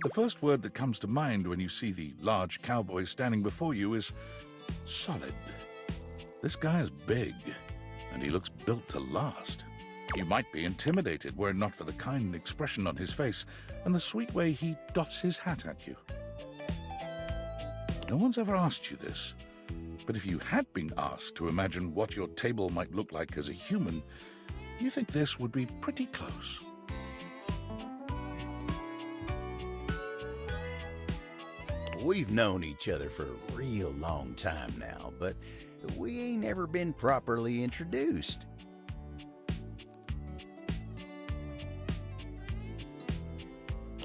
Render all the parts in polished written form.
The first word that comes to mind when you see the large cowboy standing before you is solid. This guy is big, and he looks built to last. You might be intimidated were it not for the kind expression on his face and the sweet way he doffs his hat at you. No one's ever asked you this, but if you had been asked to imagine what your table might look like as a human, you think this would be pretty close. We've known each other for a real long time now, but we ain't ever been properly introduced.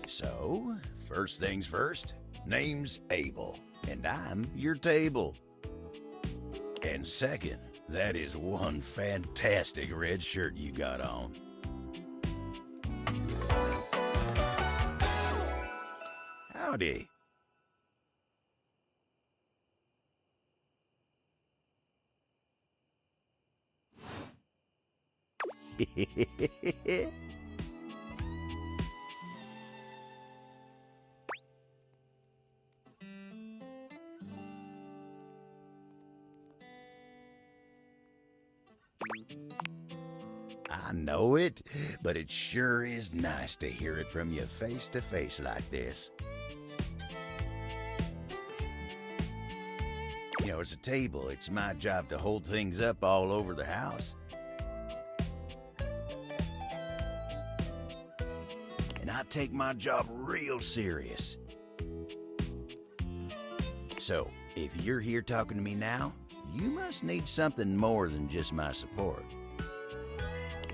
So, first things first, name's Abel, and I'm your table. And second, that is one fantastic red shirt you got on. Howdy. I know it, but it sure is nice to hear it from you face to face like this. You know, as a table, it's my job to hold things up all over the house. And I take my job real serious. So, if you're here talking to me now, you must need something more than just my support.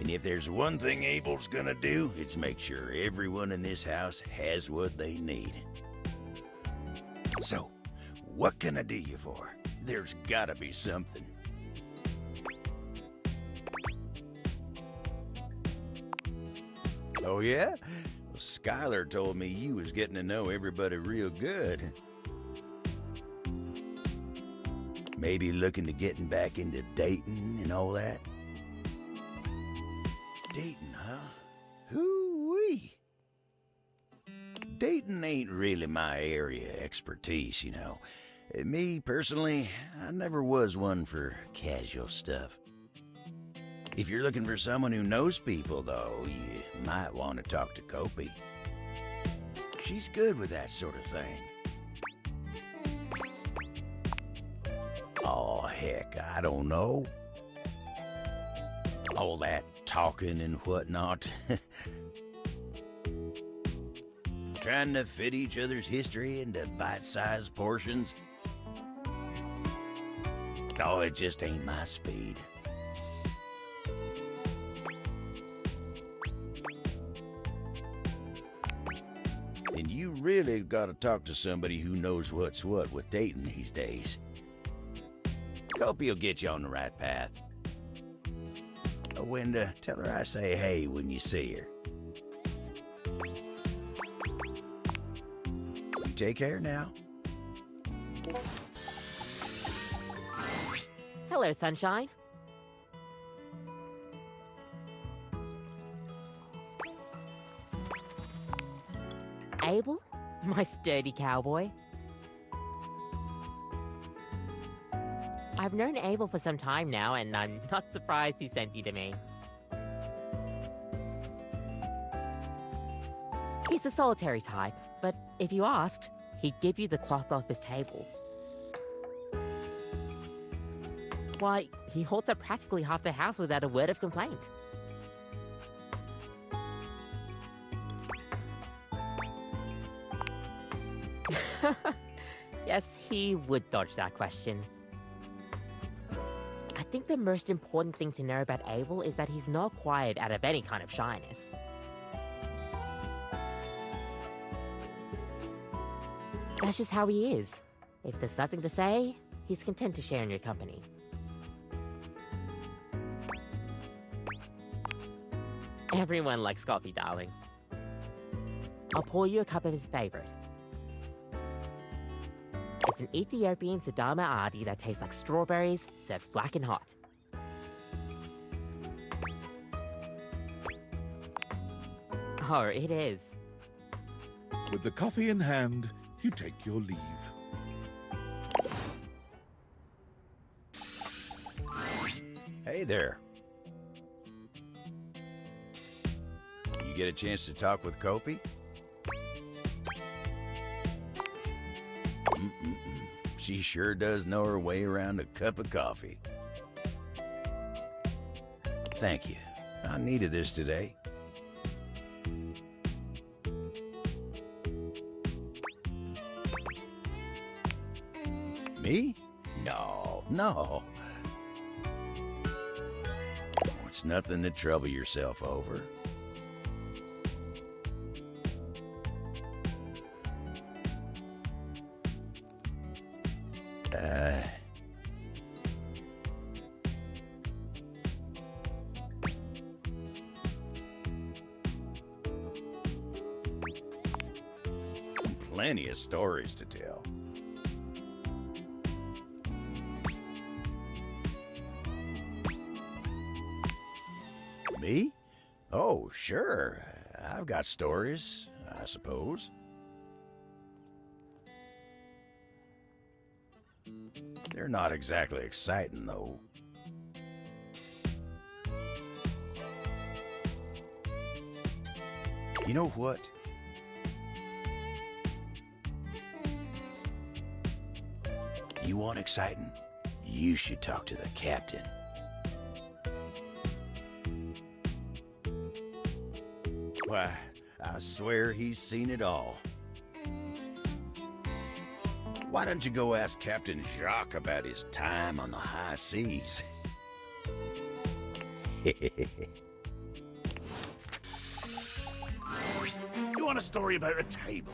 And if there's one thing Abel's gonna do, it's make sure everyone in this house has what they need. So, what can I do you for? There's gotta be something. Oh yeah? Well, Skylar told me you was getting to know everybody real good. Maybe looking to getting back into dating and all that? Dating, huh? Hoo-wee. Dating ain't really my area of expertise, you know. Me, personally, I never was one for casual stuff. If you're looking for someone who knows people, though, you might want to talk to Kopi. She's good with that sort of thing. Oh, heck, I don't know. All that talking and whatnot. Trying to fit each other's history into bite-sized portions. Oh, it just ain't my speed. And you really gotta talk to somebody who knows what's what with dating these days. Hope he'll get you on the right path. Wenda, tell her I say hey when you see her. You take care now. Hello, sunshine. Abel, my sturdy cowboy. I've known Abel for some time now, and I'm not surprised he sent you to me. He's a solitary type, but if you asked, he'd give you the cloth off his table. Why, he holds up practically half the house without a word of complaint. Yes, he would dodge that question. I think the most important thing to know about Abel is that he's not quiet out of any kind of shyness. That's just how he is. If there's nothing to say, he's content to share in your company. Everyone likes coffee, darling. I'll pour you a cup of his favorite. It's an Ethiopian Sidama Adi that tastes like strawberries, served black and hot. Oh, it is. With the coffee in hand, you take your leave. Hey there. You get a chance to talk with Kopi? She sure does know her way around a cup of coffee. Thank you. I needed this today. Me? No. Oh, it's nothing to trouble yourself over. Plenty of stories to tell. Me? Oh, sure. I've got stories, I suppose. They're not exactly exciting, though. You know what? You want exciting? You should talk to the captain. Why, I swear he's seen it all. Why don't you go ask Captain Jacques about his time on the high seas? You want a story about a table?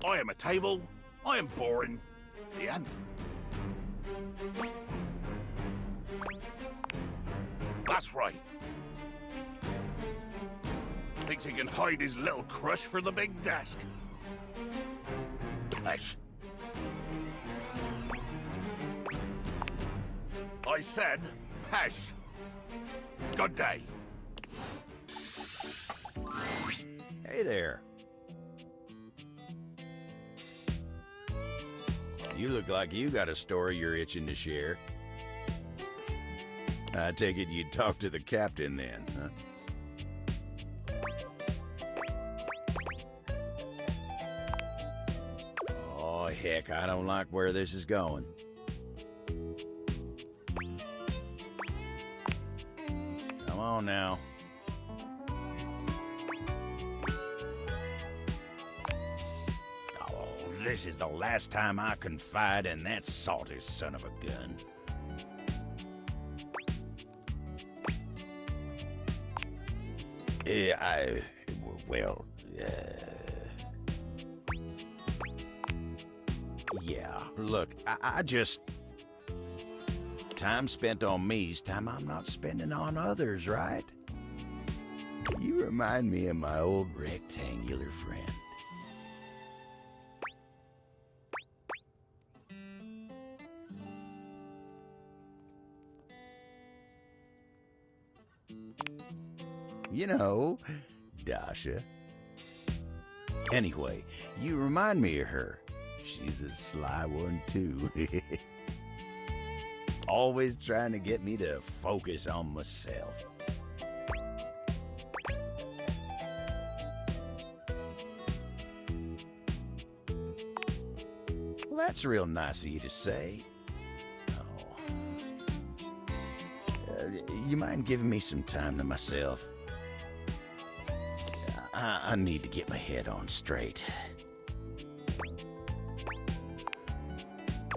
I am a table. I am boring. The end. That's right. Thinks he can hide his little crush for the big desk. Flesh. I said, hash. Good day. Hey there. You look like you got a story you're itching to share. I take it you'd talk to the captain then, huh? Oh, heck, I don't like where this is going. Come on now. Oh, this is the last time I confide in that salty son of a gun. Yeah, look, I just... Time spent on me's time I'm not spending on others, right? You remind me of my old rectangular friend. You know, Dasha. Anyway, you remind me of her. She's a sly one, too. Always trying to get me to focus on myself. Well, that's real nice of you to say. You mind giving me some time to myself? I need to get my head on straight.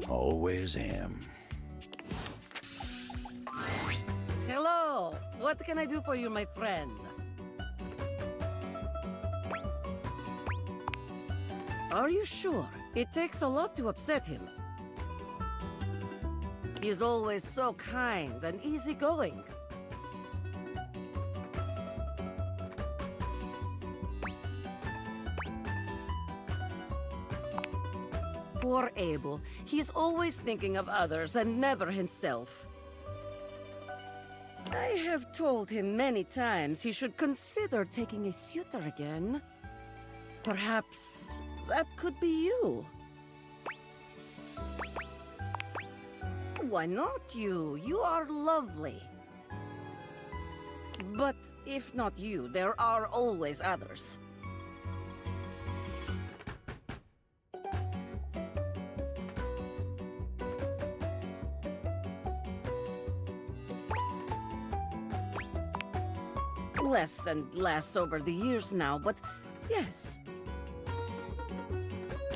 Always am. Hello! What can I do for you, my friend? Are you sure? It takes a lot to upset him. He's always so kind and easygoing. Poor Abel. He's always thinking of others and never himself. I have told him many times he should consider taking a suitor again. Perhaps that could be you. Why not you? You are lovely. But if not you, there are always others. Less and less over the years now, but yes.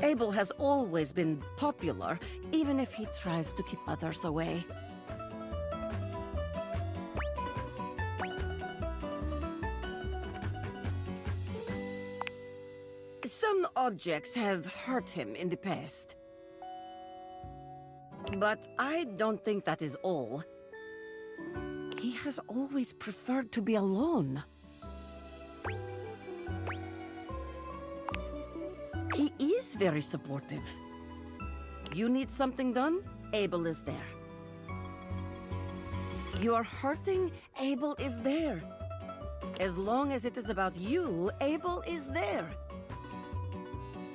Abel has always been popular, even if he tries to keep others away. Some objects have hurt him in the past. But I don't think that is all. He has always preferred to be alone. He is very supportive. You need something done? Abel is there. You are hurting? Abel is there. As long as it is about you, Abel is there.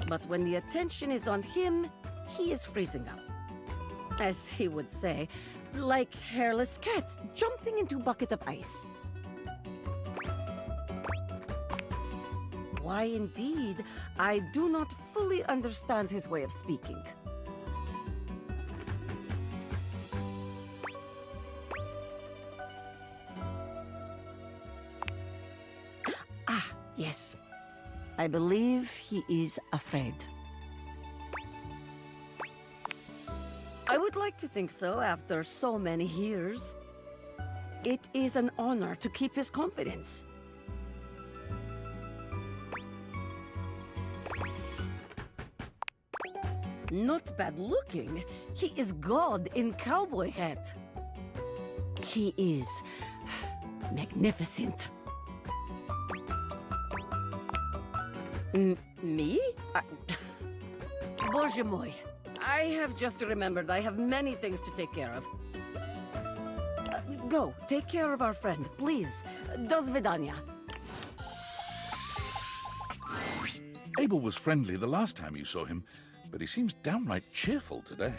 But when the attention is on him, he is freezing up. As he would say, like hairless cats jumping into a bucket of ice. Why indeed, I do not fully understand his way of speaking. Ah, yes. I believe he is afraid. I would like to think so after so many years. It is an honor to keep his confidence. Not bad looking. He is God in cowboy hat. He is magnificent. Me? Боже мой. I have just remembered I have many things to take care of. Go, take care of our friend, please. До свидания. Abel was friendly the last time you saw him, but he seems downright cheerful today.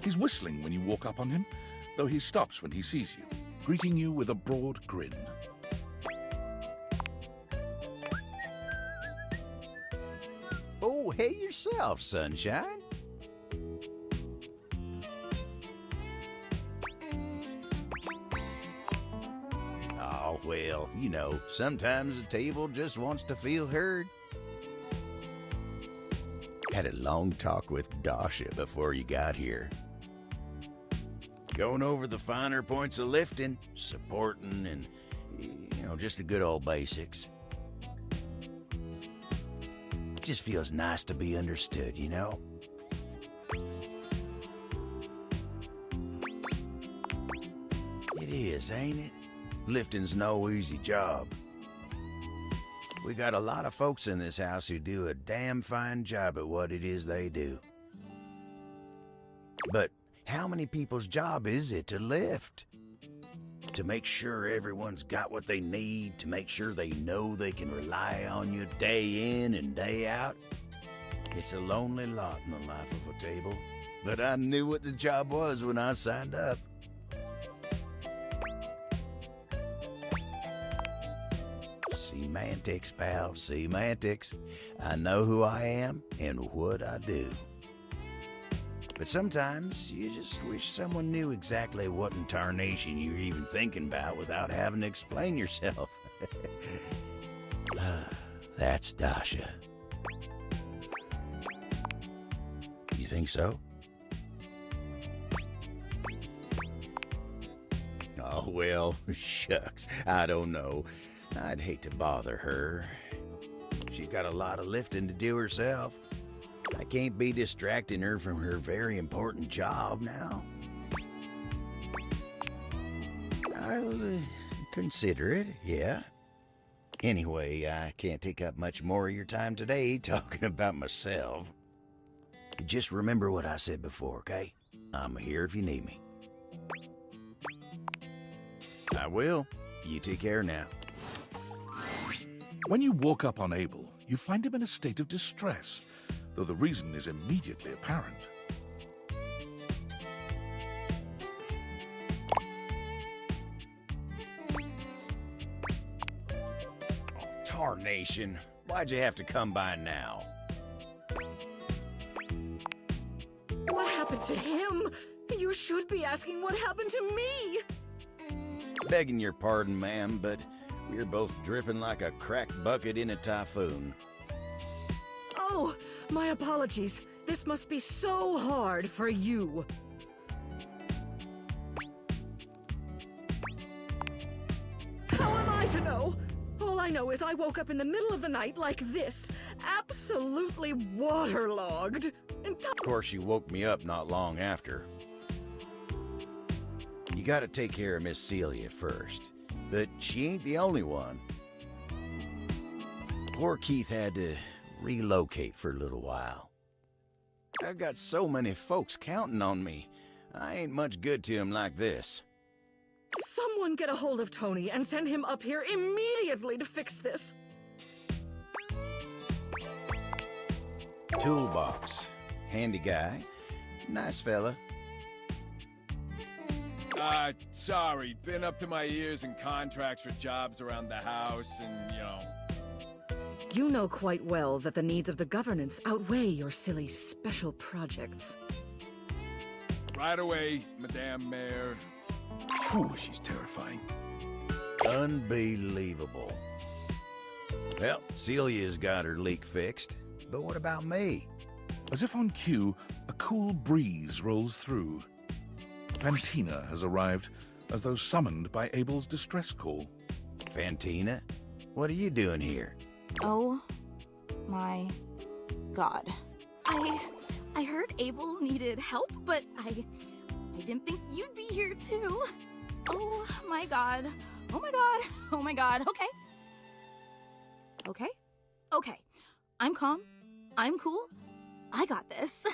He's whistling when you walk up on him, though he stops when he sees you, greeting you with a broad grin. Oh, hey yourself, sunshine. Oh, well, you know, sometimes a table just wants to feel heard. Had a long talk with Dasha before you got here. Going over the finer points of lifting, supporting, and, you know, just the good old basics. Just feels nice to be understood, you know? It is, ain't it? Lifting's no easy job. We got a lot of folks in this house who do a damn fine job at what it is they do. But how many people's job is it to lift? To make sure everyone's got what they need, to make sure they know they can rely on you day in and day out. It's a lonely lot in the life of a table, but I knew what the job was when I signed up. Semantics, pal, semantics. I know who I am and what I do. But sometimes you just wish someone knew exactly what in tarnation you're even thinking about without having to explain yourself. That's Dasha. You think so? Oh, well, shucks, I don't know. I'd hate to bother her. She's got a lot of lifting to do herself. I can't be distracting her from her very important job now. I'll consider it, yeah. Anyway, I can't take up much more of your time today talking about myself. Just remember what I said before, okay? I'm here if you need me. I will. You take care now. When you walk up on Abel, you find him in a state of distress, though the reason is immediately apparent. Tarnation. Why'd you have to come by now? What happened to him? You should be asking what happened to me. Begging your pardon, ma'am, but we're both dripping like a cracked bucket in a typhoon. Oh, my apologies. This must be so hard for you. How am I to know? All I know is I woke up in the middle of the night like this, absolutely waterlogged. Of course, you woke me up not long after. You gotta take care of Miss Celia first, but she ain't the only one. Poor Keith had to relocate for a little while. I've got so many folks counting on me. I ain't much good to him like this. Someone get a hold of Tony and send him up here immediately to fix this. Toolbox. Handy guy. Nice fella. Sorry. Been up to my ears in contracts for jobs around the house and, You know quite well that the needs of the governance outweigh your silly special projects. Right away, Madame Mayor. Phew, she's terrifying. Unbelievable. Well, Celia's got her leak fixed. But what about me? As if on cue, a cool breeze rolls through. Fantina has arrived, as though summoned by Abel's distress call. Fantina? What are you doing here? Oh my god. I heard Abel needed help, but I didn't think you'd be here too. Oh my god. Oh my god. Oh my god. Okay. Okay. Okay. I'm calm. I'm cool. I got this.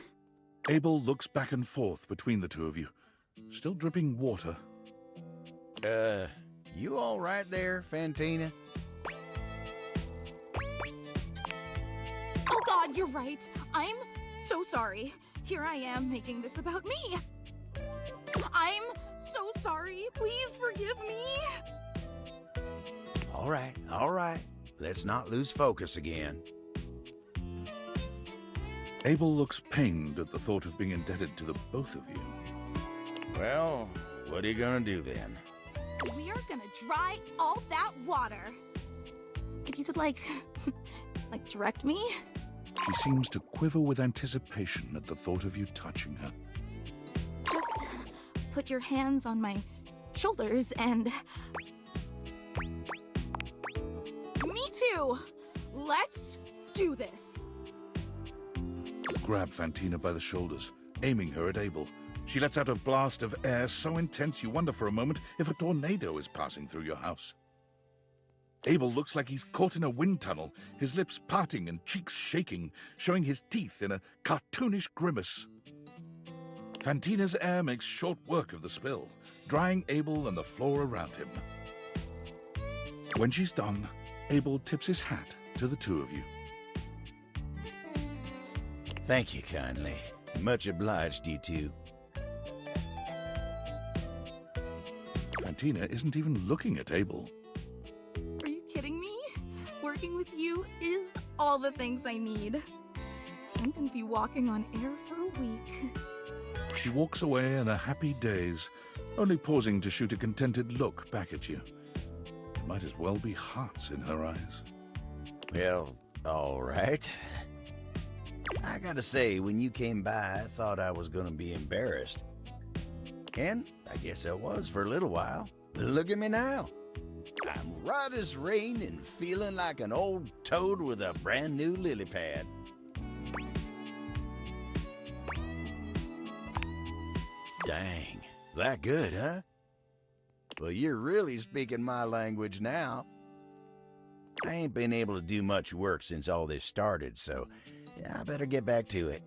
Abel looks back and forth between the two of you, still dripping water. You all right there, Fantina? Oh god, you're right. I'm so sorry. Here I am making this about me. I'm so sorry. Please forgive me. All right. Let's not lose focus again. Abel looks pained at the thought of being indebted to the both of you. Well, what are you gonna do then? We are gonna dry all that water. If you could, like direct me? She seems to quiver with anticipation at the thought of you touching her. Just put your hands on my shoulders and... Me too! Let's do this! Grab Fantina by the shoulders, aiming her at Abel. She lets out a blast of air so intense you wonder for a moment if a tornado is passing through your house. Abel looks like he's caught in a wind tunnel, his lips parting and cheeks shaking, showing his teeth in a cartoonish grimace. Fantina's air makes short work of the spill, drying Abel and the floor around him. When she's done, Abel tips his hat to the two of you. Thank you kindly. Much obliged, you two. Fantina isn't even looking at Abel. Are you kidding me? Working with you is all the things I need. I'm gonna be walking on air for a week. She walks away in a happy daze, only pausing to shoot a contented look back at you. There might as well be hearts in her eyes. Well, all right. I gotta say, when you came by, I thought I was gonna be embarrassed. And I guess I was for a little while. But look at me now. I'm right as rain and feeling like an old toad with a brand new lily pad. Dang, that good, huh? Well, you're really speaking my language now. I ain't been able to do much work since all this started, so I better get back to it.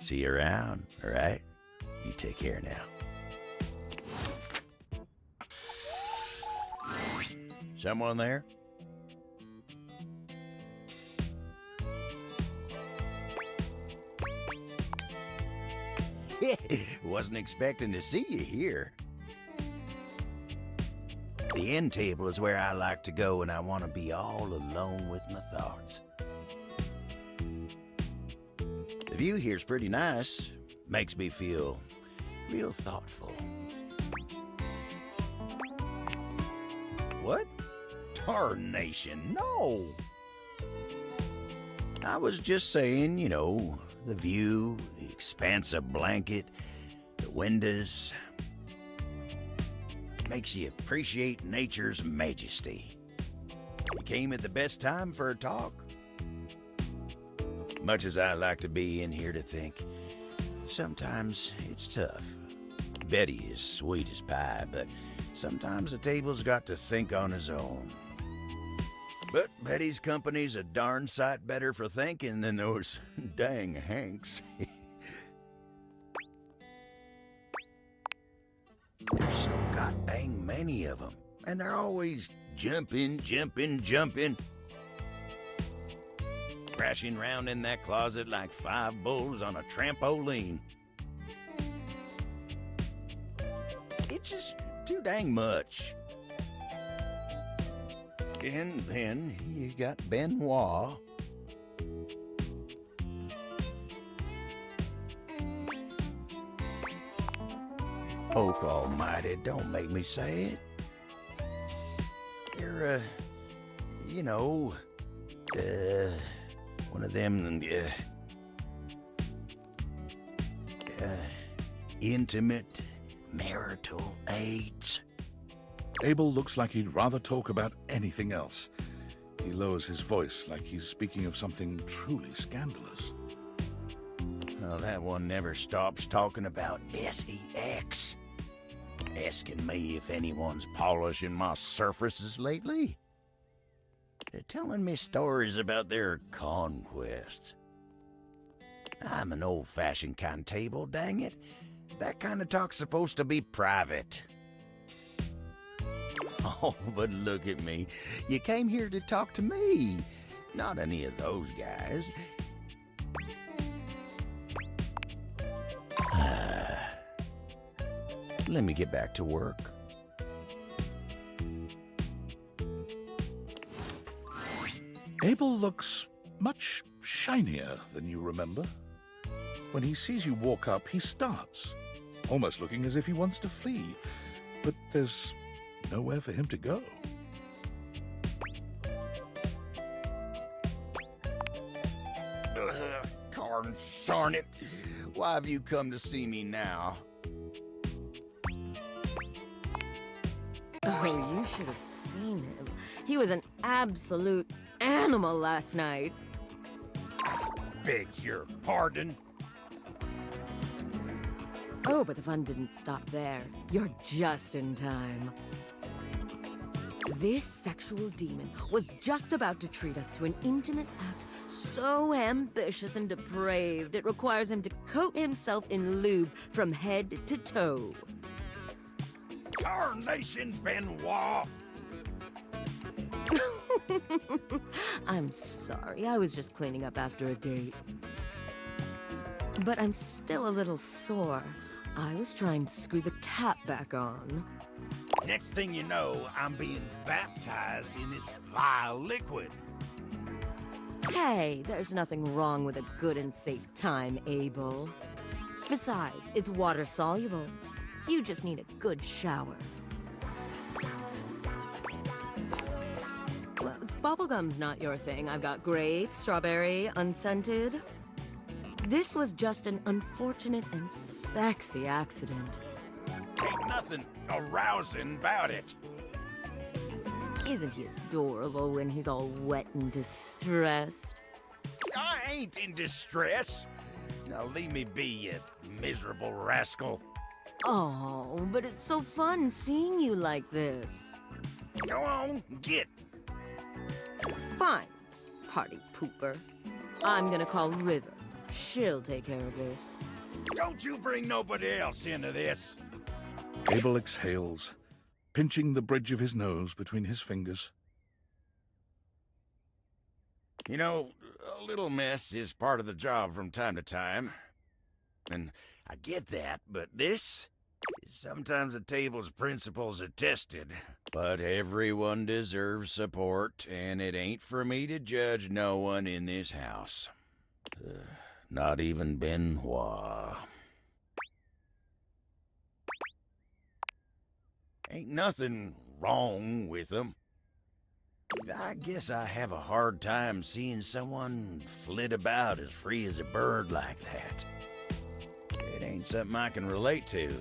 See you around, all right? You take care now. Someone there? Wasn't expecting to see you here. The end table is where I like to go when I want to be all alone with my thoughts. The view here's pretty nice. Makes me feel real thoughtful. What? Tarnation, no! I was just saying, you know, the view, the expansive blanket, the windows. Makes you appreciate nature's majesty. You came at the best time for a talk. Much as I like to be in here to think, sometimes it's tough. Betty is sweet as pie, but sometimes the table's got to think on his own. But Betty's company's a darn sight better for thinking than those dang Hanks. There's so goddamn many of them, and they're always jumping. Crashing around in that closet like 5 bulls on a trampoline. It's just too dang much. And then you got Benoit. Oak almighty, don't make me say it. You're, you know, one of them, intimate marital aids. Abel looks like he'd rather talk about anything else. He lowers his voice like he's speaking of something truly scandalous. Well, that one never stops talking about sex. Asking me if anyone's polishing my surfaces lately. They're telling me stories about their conquests. I'm an old-fashioned kind of table, dang it. That kind of talk's supposed to be private. Oh, but look at me. You came here to talk to me, not any of those guys. Let me get back to work. Abel looks much shinier than you remember. When he sees you walk up, he starts, almost looking as if he wants to flee, but there's nowhere for him to go. Consarn it! Why have you come to see me now? Oh, you should have seen him. He was an absolute animal last night. Beg your pardon? Oh, but the fun didn't stop there. You're just in time. This sexual demon was just about to treat us to an intimate act so ambitious and depraved it requires him to coat himself in lube from head to toe. Tarnation, Benoit! I'm sorry, I was just cleaning up after a date. But I'm still a little sore. I was trying to screw the cap back on. Next thing you know, I'm being baptized in this vile liquid. Hey, there's nothing wrong with a good and safe time, Abel. Besides, it's water-soluble. You just need a good shower. Well, if bubblegum's not your thing, I've got grape, strawberry, unscented. This was just an unfortunate and sexy accident. Ain't nothing arousing about it. Isn't he adorable when he's all wet and distressed? I ain't in distress. Now leave me be, you miserable rascal. Oh, but it's so fun seeing you like this. Go on, get. Fine, party pooper. I'm gonna call River. She'll take care of this. Don't you bring nobody else into this. Abel exhales, pinching the bridge of his nose between his fingers. You know, a little mess is part of the job from time to time. And I get that, but this? Sometimes a table's principles are tested. But everyone deserves support, and it ain't for me to judge no one in this house. Not even Benoit. Ain't nothing wrong with them. I guess I have a hard time seeing someone flit about as free as a bird like that. It ain't something I can relate to.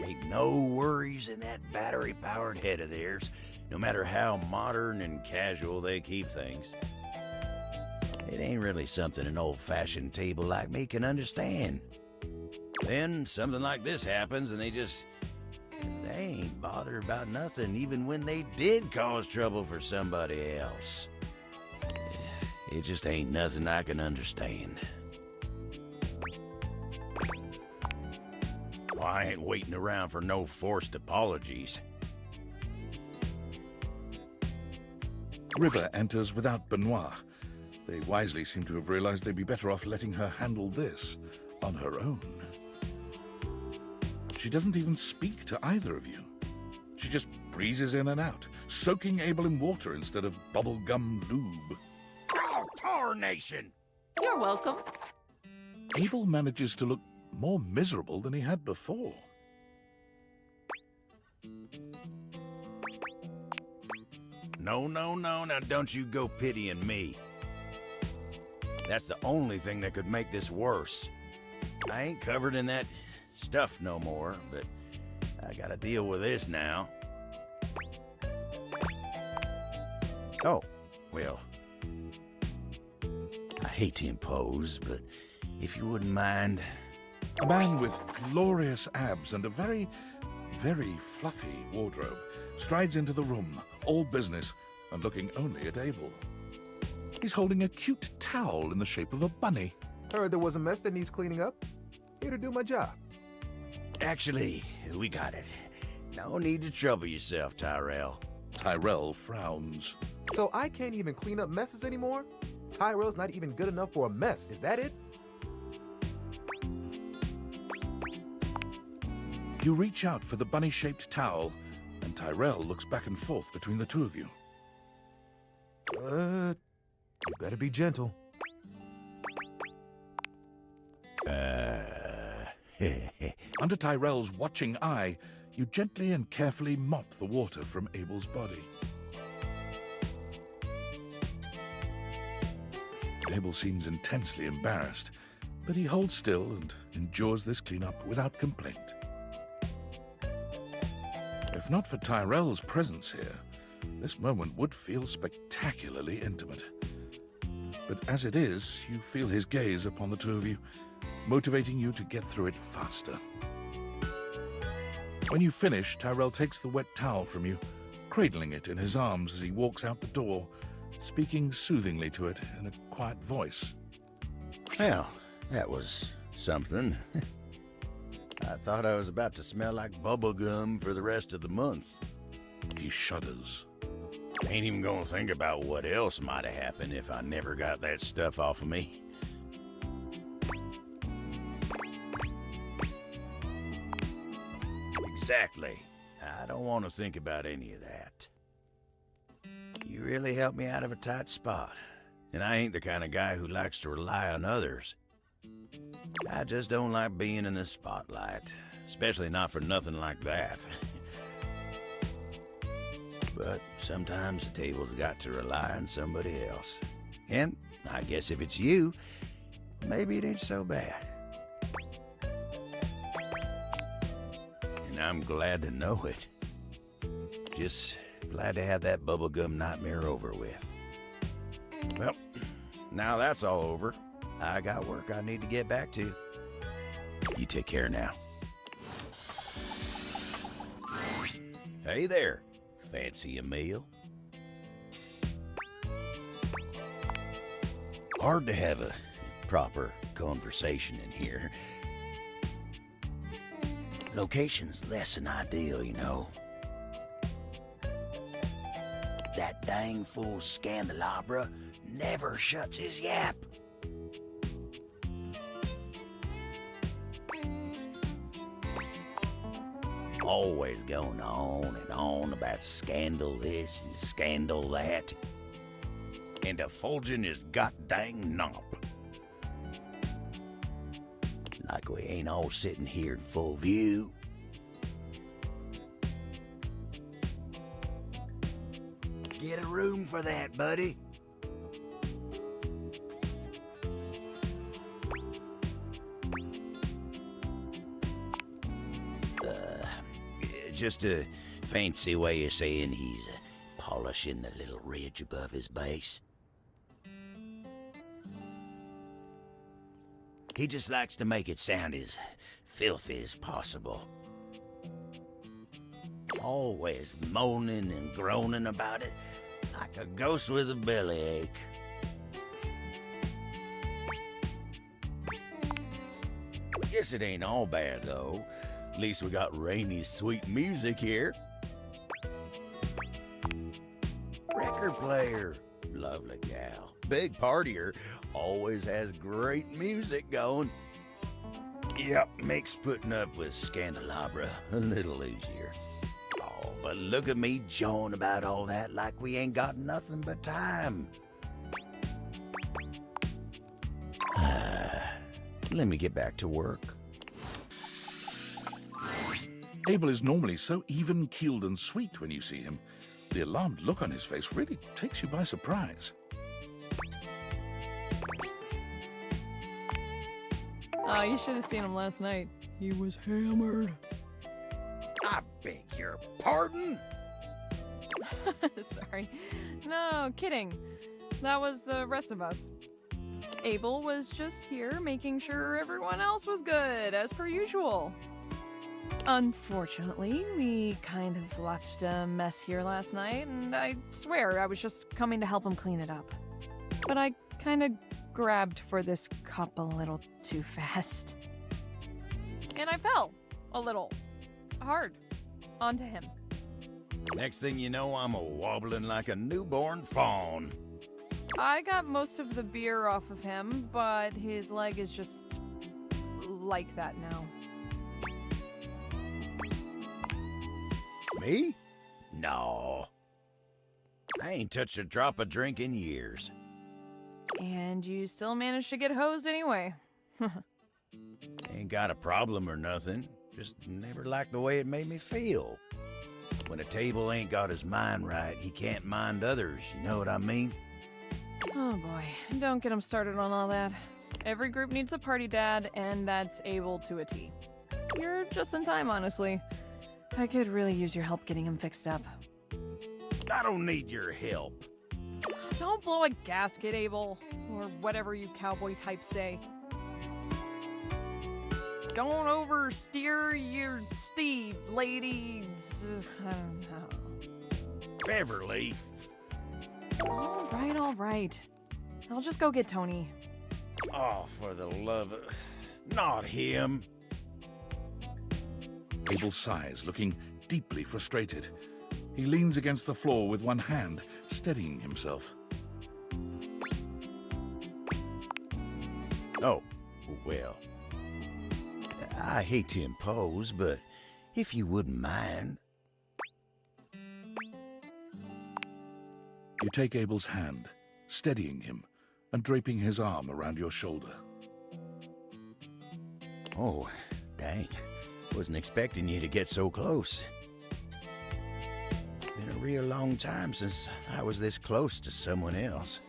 Ain't no worries in that battery-powered head of theirs, no matter how modern and casual they keep things. It ain't really something an old-fashioned table like me can understand. Then something like this happens and they ain't bothered about nothing, even when they did cause trouble for somebody else. It just ain't nothing I can understand. Well, I ain't waiting around for no forced apologies. River enters without Benoit. They wisely seem to have realized they'd be better off letting her handle this on her own. She doesn't even speak to either of you. She just breezes in and out, soaking Abel in water instead of bubblegum lube. Oh, tarnation! You're welcome. Abel manages to look more miserable than he had before. No, now don't you go pitying me. That's the only thing that could make this worse. I ain't covered in that stuff no more, but I gotta deal with this now. Oh, well, I hate to impose, but if you wouldn't mind... A man with glorious abs and a very, very fluffy wardrobe strides into the room, all business, and looking only at Abel. He's holding a cute towel in the shape of a bunny. Heard there was a mess that needs cleaning up. Here to do my job. Actually, we got it. No need to trouble yourself, Tyrell. Tyrell frowns. So I can't even clean up messes anymore? Tyrell's not even good enough for a mess, is that it? You reach out for the bunny-shaped towel, and Tyrell looks back and forth between the two of you. You better be gentle. Under Tyrell's watching eye, you gently and carefully mop the water from Abel's body. Abel seems intensely embarrassed, but he holds still and endures this cleanup without complaint. If not for Tyrell's presence here, this moment would feel spectacularly intimate. But as it is, you feel his gaze upon the two of you, motivating you to get through it faster. When you finish, Tyrell takes the wet towel from you, cradling it in his arms as he walks out the door, speaking soothingly to it in a quiet voice. Well, that was something. I thought I was about to smell like bubblegum for the rest of the month. He shudders. Ain't even gonna think about what else might have happened if I never got that stuff off of me. Exactly. I don't want to think about any of that. You really helped me out of a tight spot, and I ain't the kind of guy who likes to rely on others. I just don't like being in the spotlight, especially not for nothing like that. But sometimes the table's got to rely on somebody else. And I guess if it's you, maybe it ain't so bad. And I'm glad to know it. Just glad to have that bubblegum nightmare over with. Well, now that's all over, I got work I need to get back to. You take care now. Hey there. Fancy a meal? Hard to have a proper conversation in here. Location's less than ideal, you know. That dang fool Scandalabra never shuts his yap. always going on and on about scandal this and scandal that. And effulging his goddamn knob. Like we ain't all sitting here in full view. Get a room for that, buddy. Just a fancy way of saying he's polishing the little ridge above his base. He just likes to make it sound as filthy as possible. Always moaning and groaning about it, like a ghost with a bellyache. Guess it ain't all bad, though. At least we got rainy, sweet music here. Record player, lovely gal. Big partier, always has great music going. Yep, makes putting up with Scandalabra a little easier. Oh, but look at me jawing about all that like we ain't got nothing but time. Let me get back to work. Abel is normally so even-keeled and sweet when you see him. The alarmed look on his face really takes you by surprise. Oh, you should have seen him last night. He was hammered. I beg your pardon? Sorry. No, kidding. That was the rest of us. Abel was just here making sure everyone else was good, as per usual. Unfortunately, we kind of left a mess here last night, and I swear I was just coming to help him clean it up. But I kind of grabbed for this cup a little too fast. And I fell a little hard onto him. Next thing you know, I'm a wobbling like a newborn fawn. I got most of the beer off of him, but his leg is just like that now. Me? No. I ain't touched a drop of drink in years. And you still managed to get hosed anyway. Ain't got a problem or nothing. Just never liked the way it made me feel. When a table ain't got his mind right, he can't mind others, you know what I mean? Oh boy, don't get him started on all that. Every group needs a party dad, and that's Abel to a T. You're just in time, honestly. I could really use your help getting him fixed up. I don't need your help. Don't blow a gasket, Abel, or whatever you cowboy types say. Don't oversteer your steed, ladies. I don't know. Beverly. All right. I'll just go get Tony. Oh, for the love of... Not him. Abel sighs, looking deeply frustrated. He leans against the floor with one hand, steadying himself. Oh, well. I hate to impose, but if you wouldn't mind... You take Abel's hand, steadying him, and draping his arm around your shoulder. Oh, dang. Wasn't expecting you to get so close. Been a real long time since I was this close to someone else.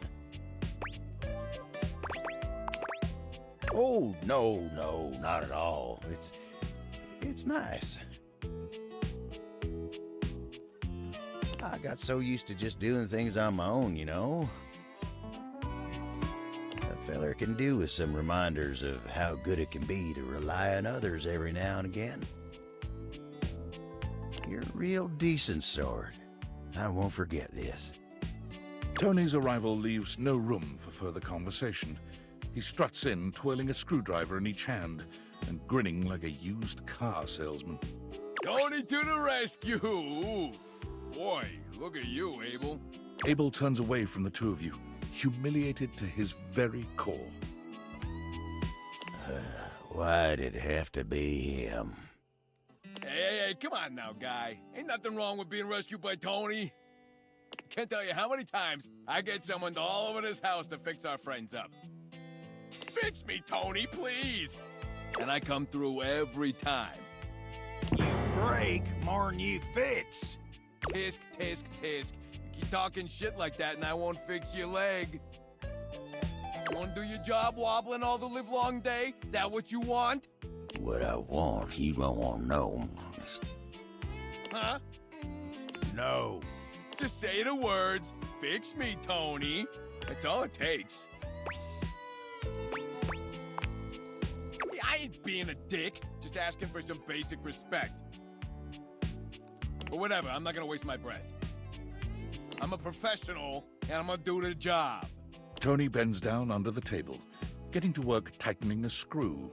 Oh, no, not at all. It's nice. I got so used to just doing things on my own, you know. A feller can do with some reminders of how good it can be to rely on others every now and again. You're a real decent sort. I won't forget this. Tony's arrival leaves no room for further conversation. He struts in, twirling a screwdriver in each hand and grinning like a used car salesman. Tony to the rescue! Boy, look at you, Abel. Abel turns away from the two of you, humiliated to his very core. Why'd it have to be him? Hey, Hey, come on now, guy. Ain't nothing wrong with being rescued by Tony. Can't tell you how many times I get someone all over this house to fix our friends up. Fix me, Tony, please! And I come through every time. You break more'n you fix. Tisk, tisk, tisk. You keep talking shit like that and I won't fix your leg. You wanna do your job wobbling all the livelong day? That what you want? What I want, you don't want to know. Huh? No. Just say the words, fix me, Tony. That's all it takes. I ain't being a dick, just asking for some basic respect. But whatever, I'm not gonna waste my breath. I'm a professional, and I'm gonna do the job. Tony bends down under the table, getting to work tightening a screw.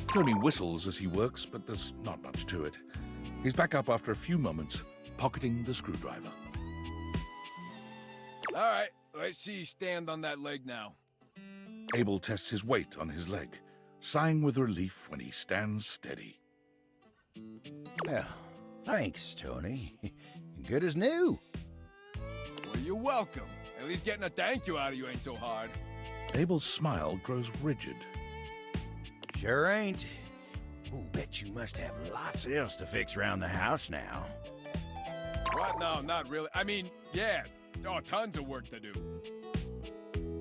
Tony whistles as he works, but there's not much to it. He's back up after a few moments, pocketing the screwdriver. All right, let's see you stand on that leg now. Abel tests his weight on his leg, sighing with relief when he stands steady. Well, thanks, Tony. Good as new. Well, you're welcome. At least getting a thank you out of you ain't so hard. Abel's smile grows rigid. Sure ain't. Ooh, bet you must have lots else to fix around the house now. What? No, not really. I mean, yeah. Oh, tons of work to do.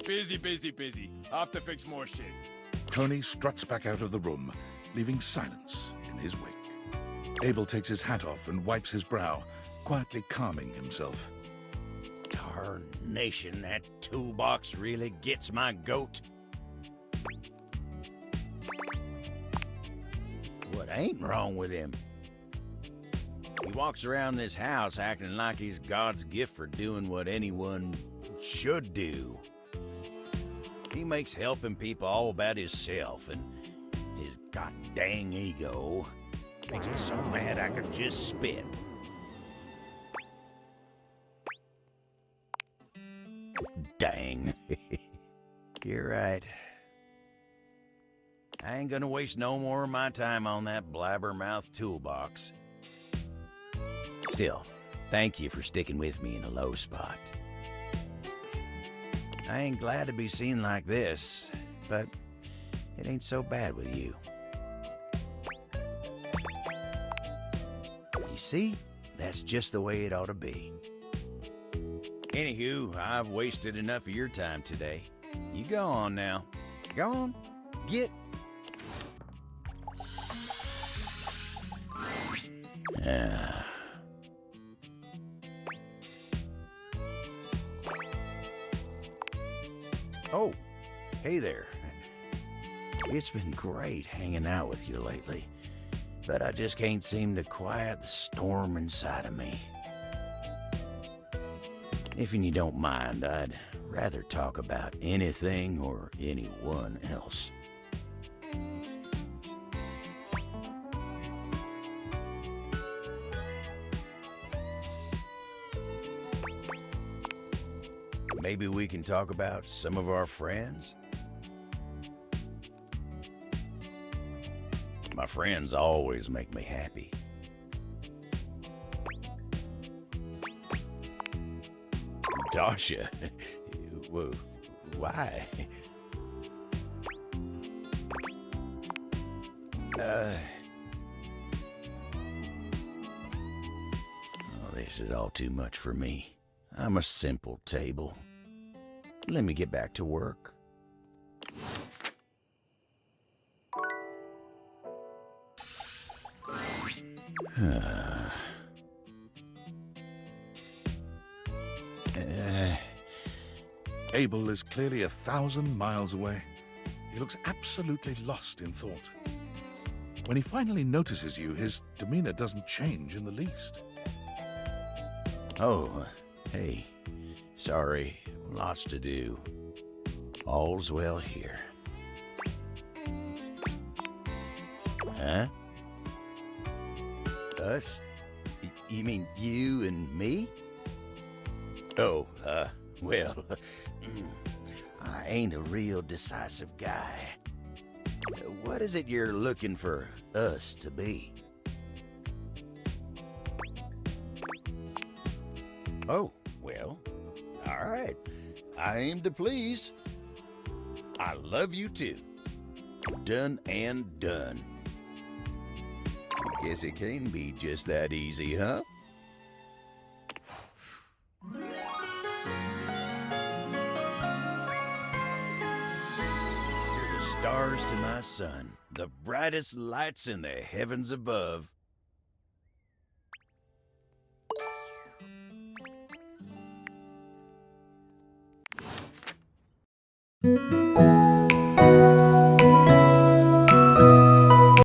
Busy, busy, busy. I'll have to fix more shit. Tony struts back out of the room, leaving silence in his wake. Abel takes his hat off and wipes his brow, quietly calming himself. Tarnation, that toolbox really gets my goat. What ain't wrong with him? He walks around this house acting like he's God's gift for doing what anyone should do. He makes helping people all about himself, and his god-dang ego makes me so mad I could just spit. Dang. You're right. I ain't gonna waste no more of my time on that blabbermouth toolbox. Still, thank you for sticking with me in a low spot. I ain't glad to be seen like this, but it ain't so bad with you. You see, that's just the way it ought to be. Anywho, I've wasted enough of your time today. You go on now. Go on. Get. Oh, hey there. It's been great hanging out with you lately, but I just can't seem to quiet the storm inside of me. If you don't mind, I'd rather talk about anything or anyone else. Maybe we can talk about some of our friends? My friends always make me happy. Dasha? Whoa, why? Oh, this is all too much for me. I'm a simple table. Let me get back to work. Abel is clearly 1,000 miles away. He looks absolutely lost in thought. When he finally notices you, his demeanor doesn't change in the least. Oh, hey. Sorry, lots to do. All's well here. Huh? Us? You mean you and me? Oh, well, I ain't a real decisive guy. What is it you're looking for us to be? Oh, well, all right. I aim to please. I love you too. Done and done. Guess it can be just that easy, huh? You're the stars to my sun, the brightest lights in the heavens above. Thank you.